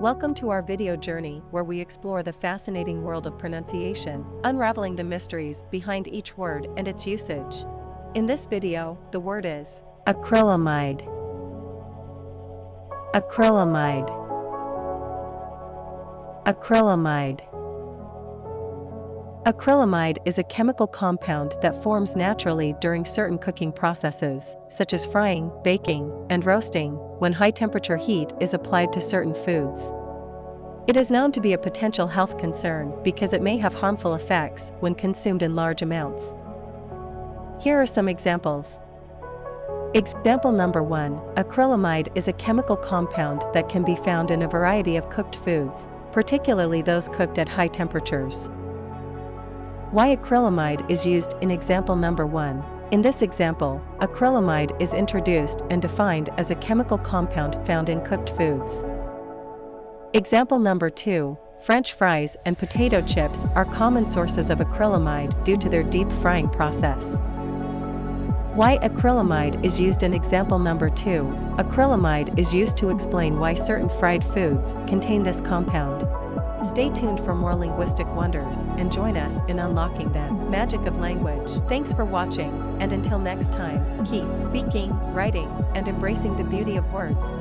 Welcome to our video journey where we explore the fascinating world of pronunciation, unraveling the mysteries behind each word and its usage. In this video, the word is acrylamide. Acrylamide. Acrylamide. Acrylamide is a chemical compound that forms naturally during certain cooking processes, such as frying, baking, and roasting, when high-temperature heat is applied to certain foods. It is known to be a potential health concern because it may have harmful effects when consumed in large amounts. Here are some examples. Example number 1. Acrylamide is a chemical compound that can be found in a variety of cooked foods, particularly those cooked at high temperatures. Why acrylamide is used in example number 1. In this example, acrylamide is introduced and defined as a chemical compound found in cooked foods. Example number 2. French fries and potato chips are common sources of acrylamide due to their deep frying process. Why acrylamide is used in example number 2. Acrylamide is used to explain why certain fried foods contain this compound. Stay tuned for more linguistic wonders and join us in unlocking the magic of language. Thanks for watching, and until next time, keep speaking, writing, and embracing the beauty of words.